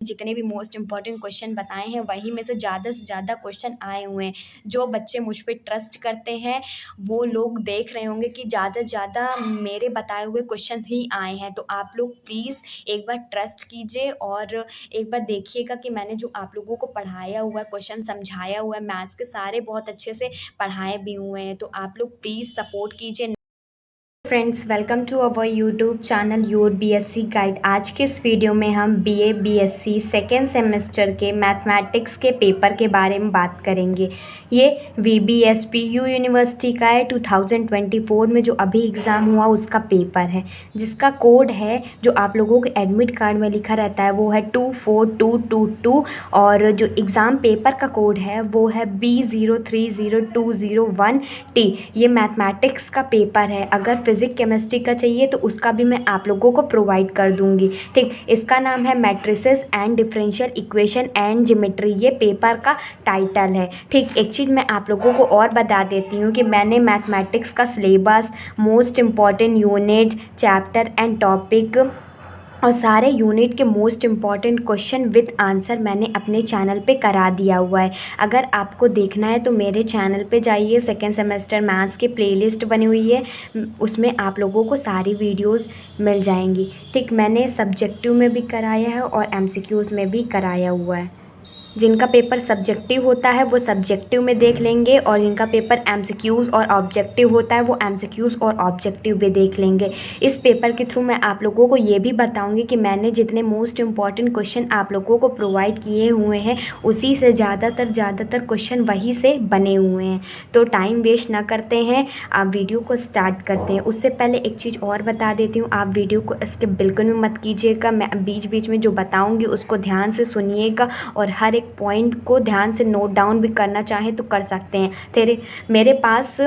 जितने भी most important question बताए हैं वही में से ज़्यादा क्वेश्चन आए हुए हैं। जो बच्चे मुझ पे ट्रस्ट करते हैं वो लोग देख रहे होंगे कि ज़्यादा से ज़्यादा मेरे बताए हुए क्वेश्चन ही आए हैं। तो आप लोग प्लीज़ एक बार ट्रस्ट कीजिए और एक बार देखिएगा कि मैंने जो आप लोगों को पढ़ाया हुआ है, क्वेश्चन समझाया हुआ है, मैथ्स के सारे बहुत अच्छे से पढ़ाए भी हुए हैं। तो आप लोग प्लीज़ सपोर्ट कीजिए। Friends, welcome to our YouTube channel your BSc guide. आज के इस वीडियो में हम बीए बीएससी सेकेंड सेमेस्टर के मैथमेटिक्स के पेपर के बारे में बात करेंगे। ये वीबीएसपीयू यूनिवर्सिटी का है। 2024 में जो अभी एग्ज़ाम हुआ उसका पेपर है, जिसका कोड है जो आप लोगों के एडमिट कार्ड में लिखा रहता है वो है 24222 और जो एग्ज़ाम पेपर का कोड है वो है B030201T। ये मैथमेटिक्स का पेपर है। अगर फिज़िक्स केमिस्ट्री का चाहिए तो उसका भी मैं आप लोगों को प्रोवाइड कर दूंगी। ठीक, इसका नाम है matrices and differential equation and geometry. ये पेपर का टाइटल है। ठीक, एक चीज़ मैं आप लोगों को और बता देती हूँ कि मैंने मैथमेटिक्स का syllabus, most important unit, chapter and topic और सारे यूनिट के most important question with answer मैंने अपने चैनल पे करा दिया हुआ है। अगर आपको देखना है तो मेरे चैनल पे जाइए, सेकेंड सेमेस्टर मैथ्स की प्लेलिस्ट बनी हुई है, उसमें आप लोगों को सारी वीडियोस मिल जाएंगी। ठीक, मैंने सब्जेक्टिव में भी कराया है और एमसीक्यूज़ में भी कराया हुआ है। जिनका पेपर सब्जेक्टिव होता है वो सब्जेक्टिव में देख लेंगे और जिनका पेपर एमसीक्यूज़ और ऑब्जेक्टिव होता है वो एमसीक्यूज़ और ऑब्जेक्टिव भी देख लेंगे। इस पेपर के थ्रू मैं आप लोगों को ये भी बताऊंगी कि मैंने जितने मोस्ट इम्पॉर्टेंट क्वेश्चन आप लोगों को प्रोवाइड किए हुए हैं उसी से ज़्यादातर क्वेश्चन वही से बने हुए हैं। तो टाइम वेस्ट ना करते हैं, आप वीडियो को स्टार्ट करते हैं। उससे पहले एक चीज़ और बता देती हूँ, आप वीडियो को स्किप बिल्कुल भी मत कीजिएगा। मैं बीच बीच में जो बताऊँगी उसको ध्यान से सुनिएगा और हर एक पॉइंट को ध्यान से नोट डाउन भी करना चाहें तो कर सकते हैं। मेरे पास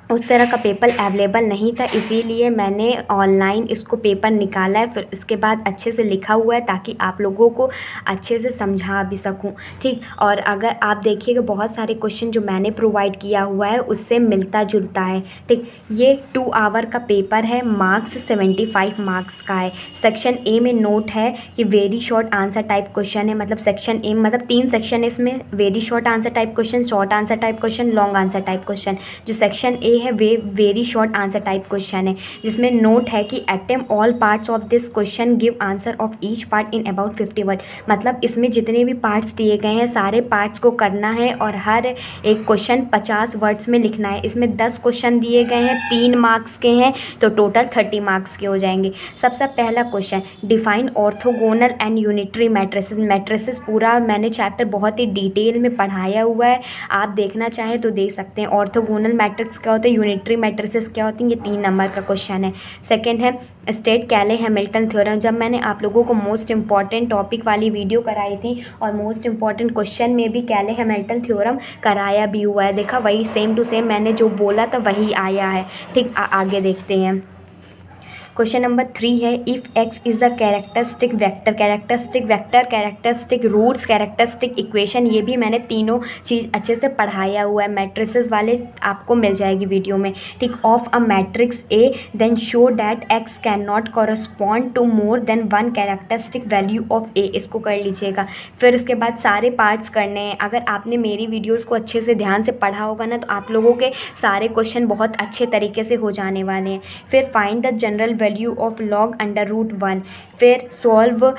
उस तरह का पेपर अवेलेबल नहीं था, इसीलिए मैंने ऑनलाइन इसको पेपर निकाला है। फिर इसके बाद अच्छे से लिखा हुआ है ताकि आप लोगों को अच्छे से समझा भी सकूं। ठीक, और अगर आप देखिएगा बहुत सारे क्वेश्चन जो मैंने प्रोवाइड किया हुआ है उससे मिलता जुलता है। ठीक, ये 2 आवर का पेपर है, मार्क्स 75 मार्क्स का है। सेक्शन ए में नोट है कि very short answer type question है, मतलब सेक्शन ए मतलब 3 सेक्शन है इसमें, very short answer type question, short answer type question, long answer type question. जो सेक्शन ए है वे very short answer type question है, जिसमें नोट है कि attempt all parts of this question, give answer of each part in about 50 word. मतलब इसमें जितने भी पार्ट्स दिए गए हैं सारे पार्ट्स को करना है और हर एक क्वेश्चन 50 वर्ड्स में लिखना है। इसमें 10 क्वेश्चन दिए गए हैं, 3 मार्क्स के हैं, तो टोटल 30 मार्क्स के हो जाएंगे। सबसे पहला question, define orthogonal and unitary matrices. Matrices पूरा मैंने चैप्टर बहुत ही डिटेल में पढ़ाया हुआ है, आप देखना चाहें तो देख सकते हैं। ऑर्थोगोनल मैट्रिक्स क्या होता है, यूनिटरी मैट्रिसेस क्या होती हैं, ये 3 नंबर का क्वेश्चन है। सेकंड है स्टेट कैले हैमिल्टन थ्योरम। जब मैंने आप लोगों को मोस्ट इंपॉर्टेंट टॉपिक वाली वीडियो कराई थी और मोस्ट इंपॉर्टेंट क्वेश्चन में भी कैले हैमिल्टन थ्योरम कराया भी हुआ है, देखा वही सेम टू सेम मैंने जो बोला था वही आया है। ठीक, आगे देखते हैं। क्वेश्चन नंबर 3 है, if x is the characteristic vector. Characteristic vector, characteristic roots, characteristic equation, ये भी मैंने तीनों चीज़ अच्छे से पढ़ाया हुआ है। मैट्रिसेस वाले आपको मिल जाएगी वीडियो में। ठीक, of a matrix A then show that X can not correspond to more than 1 characteristic value of A. इसको कर लीजिएगा। फिर उसके बाद सारे पार्ट्स करने हैं। अगर आपने मेरी वीडियोज़ को अच्छे से ध्यान से पढ़ा होगा ना तो आप लोगों के सारे क्वेश्चन बहुत अच्छे तरीके से हो जाने वाले हैं। फिर find the general value of log under root 1। फिर सॉल्व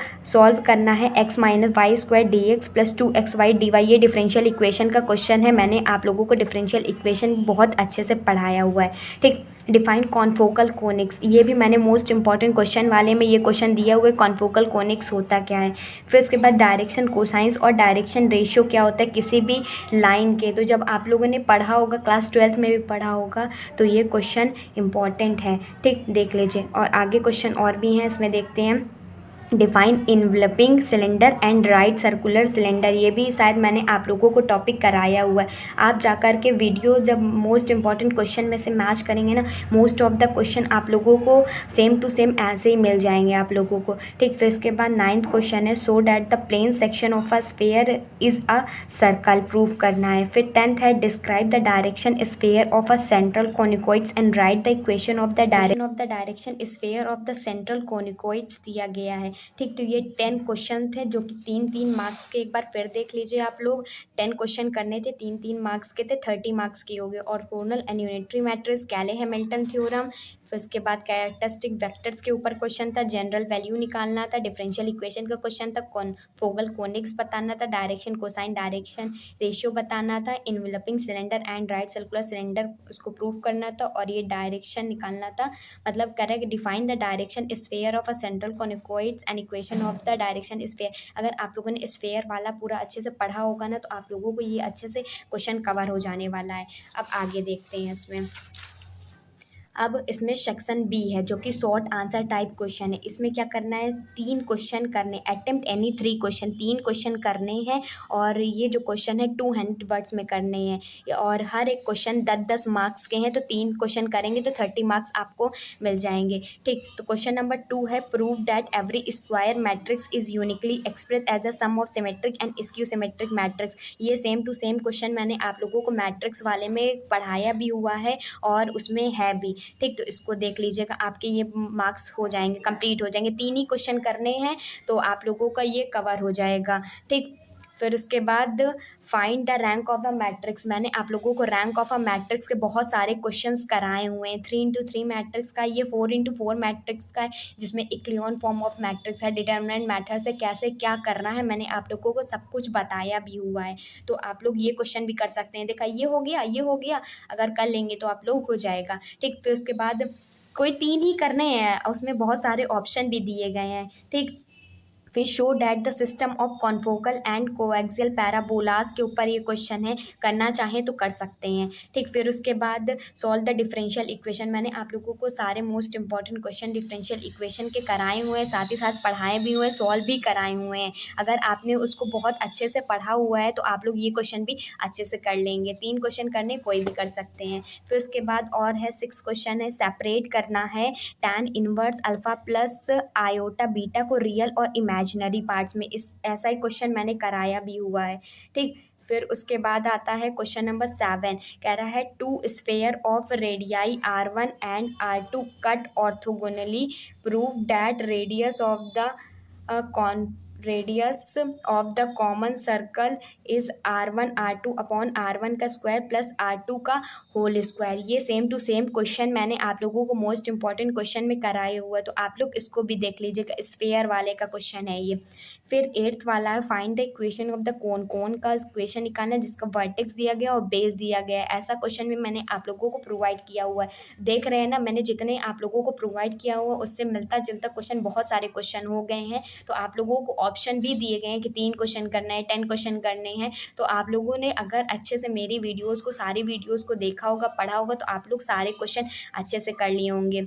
करना है x minus y square d x plus 2xy dy। ये डिफरेंशियल इक्वेशन का क्वेश्चन है, मैंने आप लोगों को डिफरेंशियल इक्वेशन बहुत अच्छे से पढ़ाया हुआ है। ठीक, डिफाइन कॉन्फोकल कोनिक्स, ये भी मैंने मोस्ट इंपॉर्टेंट क्वेश्चन वाले में ये क्वेश्चन दिया हुआ है, कॉन्फोकल कोनिक्स होता क्या है। फिर उसके बाद डायरेक्शन कोसाइंस और डायरेक्शन रेशियो क्या होता है किसी भी लाइन के। तो जब आप लोगों ने पढ़ा होगा, क्लास 12 में भी पढ़ा होगा, तो ये क्वेश्चन इंपॉर्टेंट है। ठीक, देख लीजिए। और आगे क्वेश्चन और भी हैं, इसमें देखते हैं। Define enveloping cylinder and right circular cylinder, ये भी शायद मैंने आप लोगों को टॉपिक कराया हुआ है। आप जाकर के वीडियो जब मोस्ट इंपॉर्टेंट क्वेश्चन में से मैच करेंगे ना, मोस्ट ऑफ द क्वेश्चन आप लोगों को सेम टू सेम ऐसे ही मिल जाएंगे आप लोगों को। ठीक, फिर इसके बाद 9th क्वेश्चन है, so that the plane section of a sphere is a circle, prove करना है। फिर 10th है, describe the direction sphere of a central conicoids and write the equation of the direction sphere of the central conicoids दिया गया है। ठीक। तो ये 10 क्वेश्चन थे जो कि 3-3 मार्क्स के, एक बार फिर देख लीजिए आप लोग। 10 क्वेश्चन करने थे, 3-3 मार्क्स के थे, 30 मार्क्स के हो गए। ऑर्थोगोनल एंड यूनिटरी मैट्रिक्स, कैले हैमिल्टन थ्योरम, फिर उसके बाद कैरेक्टरिस्टिक वेक्टर्स के ऊपर क्वेश्चन था, जनरल वैल्यू निकालना था, डिफरेंशियल इक्वेशन का क्वेश्चन था, फोगल कोनिक्स बताना था, डायरेक्शन कोसाइन डायरेक्शन रेशियो बताना था, enveloping cylinder and right circular cylinder उसको प्रूव करना था, और ये डायरेक्शन निकालना था। मतलब correct define the direction sphere of a central conicoids and equation of the direction sphere. अगर आप लोगों ने स्फीयर वाला पूरा अच्छे से पढ़ा होगा ना, तो आप लोगों को ये अच्छे से क्वेश्चन कवर हो जाने वाला है। अब आगे देखते हैं इसमें। अब इसमें सेक्शन बी है जो कि शॉर्ट आंसर टाइप क्वेश्चन है। इसमें क्या करना है, 3 क्वेश्चन करने, अटेम्प्ट एनी 3 क्वेश्चन, 3 क्वेश्चन करने हैं। और ये जो क्वेश्चन है 200 वर्ड्स में करने हैं, और हर एक क्वेश्चन 10-10 मार्क्स के हैं। तो 3 क्वेश्चन करेंगे तो 30 मार्क्स आपको मिल जाएंगे। ठीक। तो क्वेश्चन नंबर 2 है, prove that every square matrix is uniquely express as a sum of symmetric and skew symmetric matrix. ये सेम टू सेम क्वेश्चन मैंने आप लोगों को मैट्रिक्स वाले में पढ़ाया भी हुआ है और उसमें है भी। ठीक। तो इसको देख लीजिएगा, आपके ये मार्क्स हो जाएंगे, कंप्लीट हो जाएंगे। 3 ही क्वेश्चन करने हैं तो आप लोगों का ये कवर हो जाएगा। ठीक। फिर उसके बाद find the rank of the matrix. मैंने आप लोगों को रैंक ऑफ अ मैट्रिक्स के बहुत सारे क्वेश्चंस कराए हुए हैं। 3x3 मैट्रिक्स का, ये 4x4 मैट्रिक्स का है, जिसमें इक्लियन फॉर्म ऑफ मैट्रिक्स है, डिटर्मिनेंट मैथड से कैसे क्या करना है, मैंने आप लोगों को सब कुछ बताया भी हुआ है। तो आप लोग ये क्वेश्चन भी कर सकते हैं। देखा, ये हो गया, ये हो गया, अगर कर लेंगे तो आप लोग हो जाएगा। ठीक। फिर उसके बाद कोई 3 ही करने हैं, उसमें बहुत सारे ऑप्शन भी दिए गए हैं। ठीक। फिर show that the system of confocal and coaxial parabolas के ऊपर ये क्वेश्चन है, करना चाहें तो कर सकते हैं। ठीक। फिर उसके बाद सॉल्व द डिफरेंशियल इक्वेशन। मैंने आप लोगों को सारे most important question differential equation के कराए हुए हैं, साथ ही साथ पढ़ाए भी हुए हैं, सॉल्व भी कराए हुए हैं। अगर आपने उसको बहुत अच्छे से पढ़ा हुआ है तो आप लोग ये क्वेश्चन भी अच्छे से कर लेंगे। 3 क्वेश्चन करने, कोई भी कर सकते हैं। फिर उसके बाद और है 6 क्वेश्चन है, सेपरेट करना है tan inverse alpha plus iota beta को रियल और इमेजिनरी पार्ट्स में। इस ऐसा ही क्वेश्चन मैंने कराया भी हुआ है। ठीक। फिर उसके बाद आता है क्वेश्चन नंबर 7, कह रहा है two sphere of radii R1 and R2 cut orthogonally, prove that radius of the radius of the common circle is R1 R2 upon R1 का स्क्वायर प्लस R2 का होल स्क्वायर। ये same to same question मैंने आप लोगों को most important question में कराए हुआ है, तो आप लोग इसको भी देख लीजिएगा। स्फेयर वाले का क्वेश्चन है ये। फिर 8th वाला है, find the equation of the cone. Cone का इक्वेशन निकालना है जिसका वर्टेक्स दिया गया और बेस दिया गया है। ऐसा क्वेश्चन भी मैंने आप लोगों को प्रोवाइड किया हुआ है। देख रहे हैं ना, मैंने जितने आप लोगों को प्रोवाइड किया हुआ उससे मिलता जुलता क्वेश्चन, बहुत सारे क्वेश्चन हो गए हैं। तो आप लोगों को ऑप्शन भी दिए गए हैं कि 3 क्वेश्चन करना है, 10 क्वेश्चन करने हैं। तो आप लोगों ने अगर अच्छे से मेरी वीडियोज़ को, सारी वीडियोज़ को देखा होगा, पढ़ा होगा, तो आप लोग सारे क्वेश्चन अच्छे से कर लिए होंगे।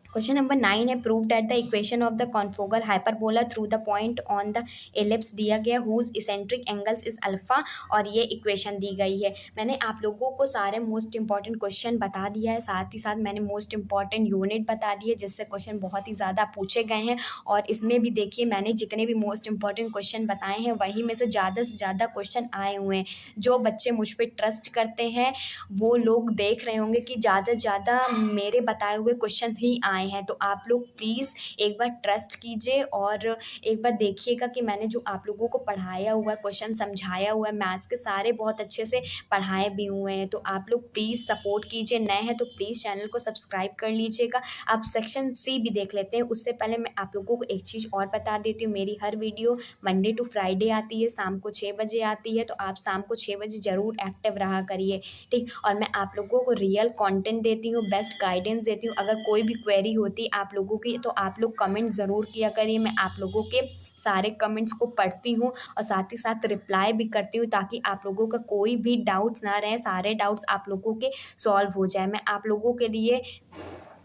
क्वेश्चन नंबर 9 है, prove that the equation of the confocal hyperbola through the point on the ellipse दिया गया whose eccentric angles is alpha, और ये इक्वेशन दी गई है। मैंने आप लोगों को सारे मोस्ट इंपॉर्टेंट क्वेश्चन बता दिया है, साथ ही साथ मैंने मोस्ट इंपॉर्टेंट यूनिट बता दी है जिससे क्वेश्चन बहुत ही ज़्यादा पूछे गए हैं। और इसमें भी देखिए, मैंने जितने भी मोस्ट इंपॉर्टेंट क्वेश्चन बताए हैं वहीं में से ज़्यादा क्वेश्चन आए हुए हैं। जो बच्चे मुझ पर ट्रस्ट करते हैं वो लोग देख रहे होंगे कि ज़्यादा से ज़्यादा मेरे बताए हुए क्वेश्चन ही आए हैं। तो आप लोग प्लीज़ एक बार ट्रस्ट कीजिए और एक बार देखिएगा कि मैंने जो आप लोगों को पढ़ाया हुआ है, क्वेश्चन समझाया हुआ है, मैथ्स के सारे बहुत अच्छे से पढ़ाए भी हुए हैं। तो आप लोग प्लीज़ सपोर्ट कीजिए। नए हैं तो प्लीज़ चैनल को सब्सक्राइब कर लीजिएगा। आप सेक्शन सी भी देख लेते हैं। उससे पहले मैं आप लोगों को एक चीज़ और बता देती हूँ, मेरी हर वीडियो मंडे टू फ्राइडे आती है, शाम को 6 बजे आती है। तो आप शाम को 6 बजे ज़रूर एक्टिव रहा करिए। ठीक। और मैं आप लोगों को रियल कंटेंट देती हूँ, बेस्ट गाइडेंस देती हूँ। अगर कोई भी क्वेरी होती आप लोगों की तो आप लोग कमेंट ज़रूर किया करिए। मैं आप लोगों के सारे कमेंट्स को पढ़ती हूँ और साथ ही साथ रिप्लाई भी करती हूँ, ताकि आप लोगों का कोई भी डाउट्स ना रहे, सारे डाउट्स आप लोगों के सॉल्व हो जाए। मैं आप लोगों के लिए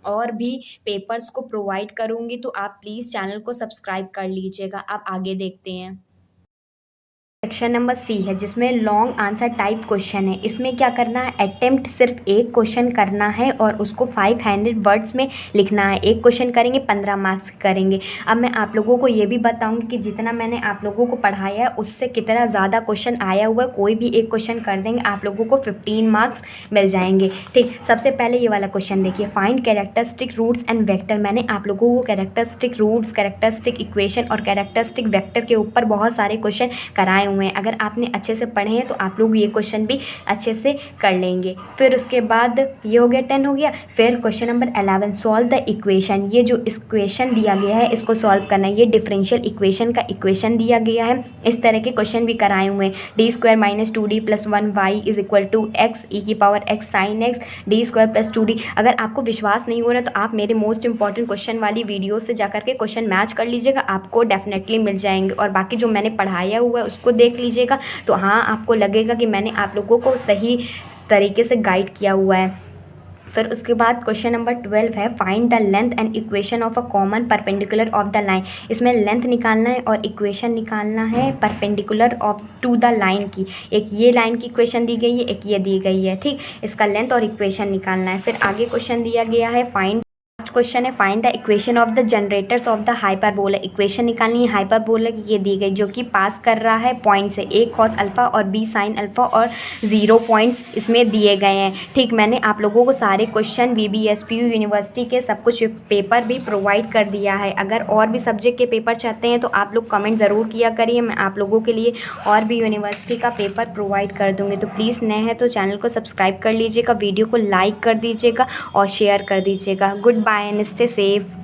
और भी पेपर्स को प्रोवाइड करूँगी, तो आप प्लीज़ चैनल को सब्सक्राइब कर लीजिएगा। आप आगे देखते हैं। क्वेश्चन नंबर सी है जिसमें लॉन्ग आंसर टाइप क्वेश्चन है। इसमें क्या करना है, अटेम्प्ट सिर्फ एक क्वेश्चन करना है और उसको 500 वर्ड्स में लिखना है। एक क्वेश्चन करेंगे 15 मार्क्स करेंगे। अब मैं आप लोगों को ये भी बताऊंगी कि जितना मैंने आप लोगों को पढ़ाया है उससे कितना ज़्यादा क्वेश्चन आया हुआ है। कोई भी एक क्वेश्चन कर देंगे आप लोगों को 15 मार्क्स मिल जाएंगे। ठीक, सबसे पहले ये वाला क्वेश्चन देखिए, find characteristic roots and vector. मैंने आप लोगों को कैरेक्टरिस्टिक रूट्स, कैरेक्टरिस्टिक इक्वेशन और कैरेक्टरिस्टिक वेक्टर के ऊपर बहुत सारे क्वेश्चन कराए हुए हैं। अगर आपने अच्छे से पढ़े हैं तो आप लोग ये क्वेश्चन भी अच्छे से कर लेंगे। फिर उसके बाद ये हो गया 10 हो गया। फिर question number 11, solve the equation. ये जो इक्वेशन दिया गया है इसको सॉल्व करना है। ये डिफरेंशियल इक्वेशन का इक्वेशन दिया गया है। इस तरह के क्वेश्चन भी कराए हुए हैं। D square minus 2d plus 1y is equal to X e की power X sine X D square plus 2d। अगर आपको विश्वास नहीं हो रहा तो आप मेरे मोस्ट इंपॉर्टेंट क्वेश्चन वाली वीडियो से जाकर के क्वेश्चन मैच कर लीजिएगा, आपको डेफिनेटली मिल जाएंगे। और बाकी जो मैंने पढ़ाया हुआ है उसको देख लीजिएगा तो हाँ आपको लगेगा कि मैंने आप लोगों को सही तरीके से गाइड किया हुआ है। फिर उसके बाद क्वेश्चन नंबर 12 है, find the length and equation of a common perpendicular of the line. इसमें लेंथ निकालना है और इक्वेशन निकालना है perpendicular of to the line की। एक ये लाइन की इक्वेशन दी गई है, एक ये दी गई है। ठीक, इसका लेंथ और इक्वेशन निकालना है। फिर आगे क्वेश्चन दिया गया है, फाइंड क्वेश्चन है find the equation of the generators of the hyperbola. Equation निकालनी है हाइपरबोला की, ये दी गई जो कि पास कर रहा है पॉइंट से, a cos अल्फ़ा और b sin अल्फ़ा और 0 पॉइंट्स इसमें दिए गए हैं। ठीक, मैंने आप लोगों को सारे क्वेश्चन VBSPU यूनिवर्सिटी के सब कुछ पेपर भी प्रोवाइड कर दिया है। अगर और भी सब्जेक्ट के पेपर चाहते हैं तो आप लोग कमेंट ज़रूर किया करिए, मैं आप लोगों के लिए और भी यूनिवर्सिटी का पेपर प्रोवाइड कर दूँगी। तो प्लीज़ नए हैं तो चैनल को सब्सक्राइब कर लीजिएगा, वीडियो को लाइक कर दीजिएगा और शेयर कर दीजिएगा। Goodbye and stay safe.